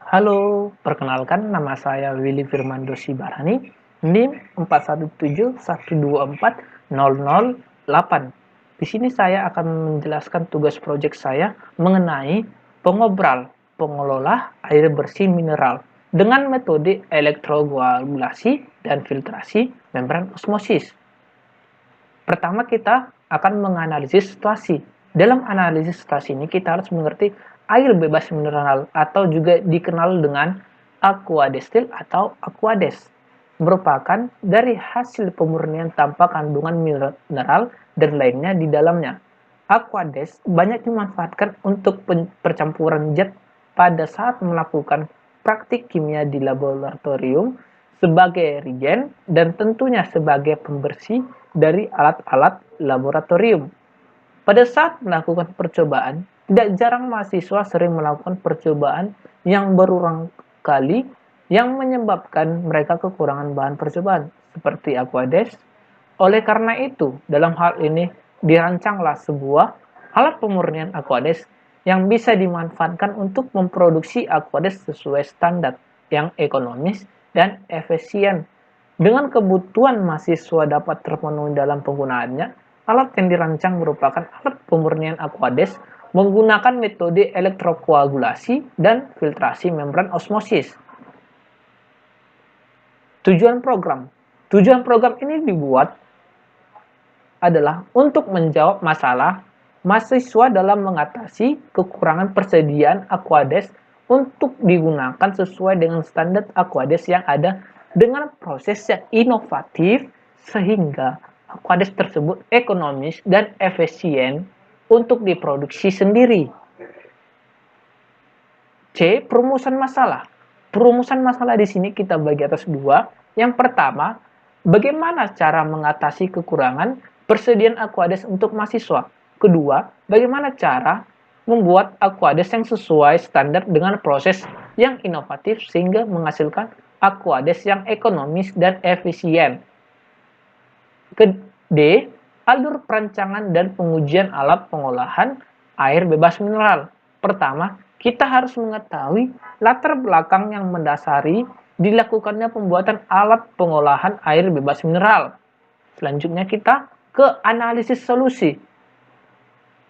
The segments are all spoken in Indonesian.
Halo, perkenalkan nama saya Willy Firmando Sibarani, NIM 4171240008. Di sini saya akan menjelaskan tugas proyek saya mengenai pengolah air bersih mineral dengan metode elektrokoagulasi dan filtrasi membran osmosis. Pertama kita akan menganalisis situasi. Dalam analisis situasi ini kita harus mengerti air bebas mineral atau juga dikenal dengan aquadestil atau aquades merupakan dari hasil pemurnian tanpa kandungan mineral dan lainnya di dalamnya. Aquades banyak dimanfaatkan untuk percampuran zat pada saat melakukan praktik kimia di laboratorium sebagai reagen dan tentunya sebagai pembersih dari alat-alat laboratorium. Pada saat melakukan percobaan, tidak jarang mahasiswa sering melakukan percobaan yang berulang kali yang menyebabkan mereka kekurangan bahan percobaan, seperti aquades. Oleh karena itu, dalam hal ini dirancanglah sebuah alat pemurnian aquades yang bisa dimanfaatkan untuk memproduksi aquades sesuai standar yang ekonomis dan efisien. Dengan kebutuhan mahasiswa dapat terpenuhi dalam penggunaannya, alat yang dirancang merupakan alat pemurnian aquades menggunakan metode elektrokoagulasi dan filtrasi membran osmosis. Tujuan program. Tujuan program ini dibuat adalah untuk menjawab masalah mahasiswa dalam mengatasi kekurangan persediaan aquades untuk digunakan sesuai dengan standar aquades yang ada dengan proses yang inovatif sehingga aquades tersebut ekonomis dan efisien untuk diproduksi sendiri. C. Perumusan masalah. Perumusan masalah di sini kita bagi atas dua. Yang pertama, bagaimana cara mengatasi kekurangan persediaan aquades untuk mahasiswa. Kedua, bagaimana cara membuat aquades yang sesuai standar dengan proses yang inovatif sehingga menghasilkan aquades yang ekonomis dan efisien. D. Alur perancangan dan pengujian alat pengolahan air bebas mineral. Pertama, kita harus mengetahui latar belakang yang mendasari dilakukannya pembuatan alat pengolahan air bebas mineral. Selanjutnya kita ke analisis solusi.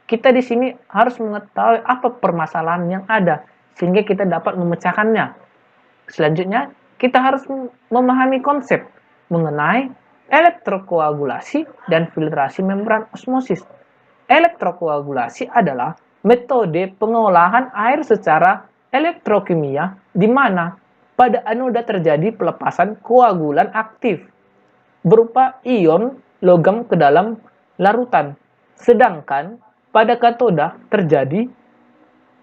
Kita di sini harus mengetahui apa permasalahan yang ada sehingga kita dapat memecahkannya. Selanjutnya, kita harus memahami konsep mengenai elektrokoagulasi dan filtrasi membran osmosis. Elektrokoagulasi adalah metode pengolahan air secara elektrokimia di mana pada anoda terjadi pelepasan koagulan aktif berupa ion logam ke dalam larutan. Sedangkan pada katoda terjadi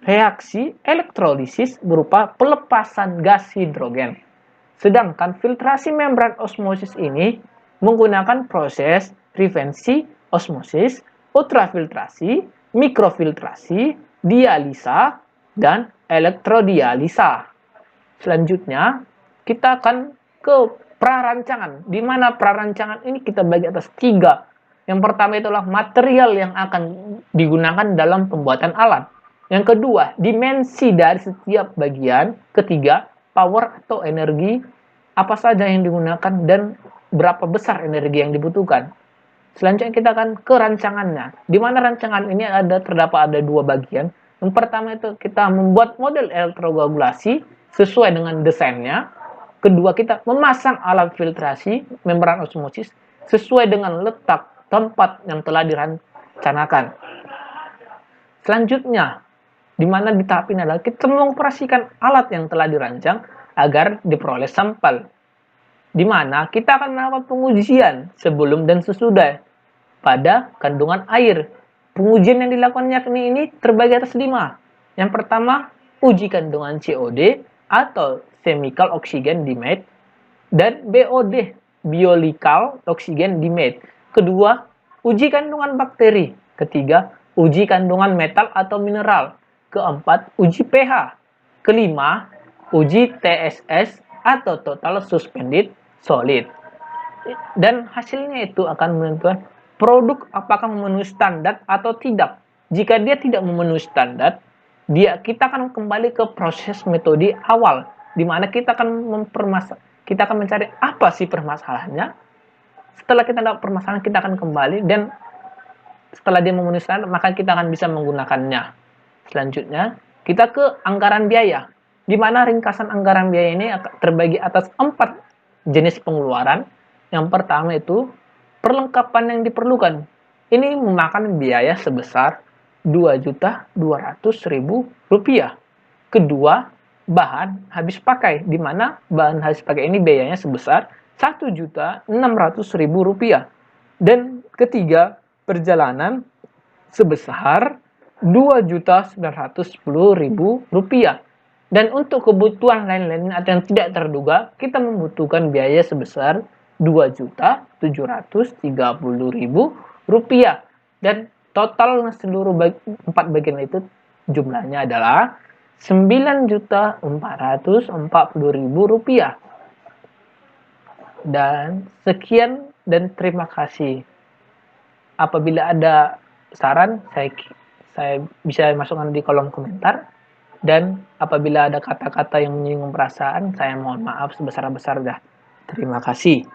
reaksi elektrolisis berupa pelepasan gas hidrogen. Sedangkan filtrasi membran osmosis ini menggunakan proses prevensi osmosis, ultrafiltrasi, mikrofiltrasi, dialisa, dan elektrodialisa. Selanjutnya, kita akan ke prarancangan, di mana prarancangan ini kita bagi atas tiga. Yang pertama itulah material yang akan digunakan dalam pembuatan alat. Yang kedua, dimensi dari setiap bagian. Ketiga, power atau energi apa saja yang digunakan dan berapa besar energi yang dibutuhkan. Selanjutnya kita akan ke rancangannya. Di mana rancangan ini terdapat dua bagian. Yang pertama itu kita membuat model elektrokoagulasi sesuai dengan desainnya. Kedua, kita memasang alat filtrasi membran osmosis sesuai dengan letak tempat yang telah direncanakan. Selanjutnya, di mana di tahap ini adalah kita mengoperasikan alat yang telah dirancang agar diperoleh sampel. Di mana kita akan melakukan pengujian sebelum dan sesudah pada kandungan air. Pengujian yang dilakukan yakni ini terbagi atas 5. Yang pertama, uji kandungan COD atau chemical oxygen dimate dan BOD, biological oxygen dimate. Kedua, uji kandungan bakteri. Ketiga, uji kandungan metal atau mineral. Keempat, uji pH. Kelima, uji TSS atau total suspended solid. Dan hasilnya itu akan menentukan produk apakah memenuhi standar atau tidak. Jika dia tidak memenuhi standar, kita akan kembali ke proses metode awal, di mana kita akan mencari apa sih permasalahannya. Setelah kita dapat permasalahan, kita akan kembali, dan setelah dia memenuhi syarat, maka kita akan bisa menggunakannya. Selanjutnya, kita ke anggaran biaya, di mana ringkasan anggaran biaya ini terbagi atas 4 jenis pengeluaran. Yang pertama itu perlengkapan yang diperlukan. Ini memakan biaya sebesar Rp2.200.000. Kedua, bahan habis pakai, di mana bahan habis pakai ini biayanya sebesar Rp1.600.000. Dan ketiga, perjalanan sebesar Rp2.910.000. Dan untuk kebutuhan lain-lain atau yang tidak terduga, kita membutuhkan biaya sebesar Rp2.730.000. Dan total seluruh 4 bagian itu jumlahnya adalah Rp9.440.000. Dan sekian dan terima kasih. Apabila ada saran, saya bisa masukkan di kolom komentar. Dan apabila ada kata-kata yang menyinggung perasaan, saya mohon maaf sebesar-besarnya. Terima kasih.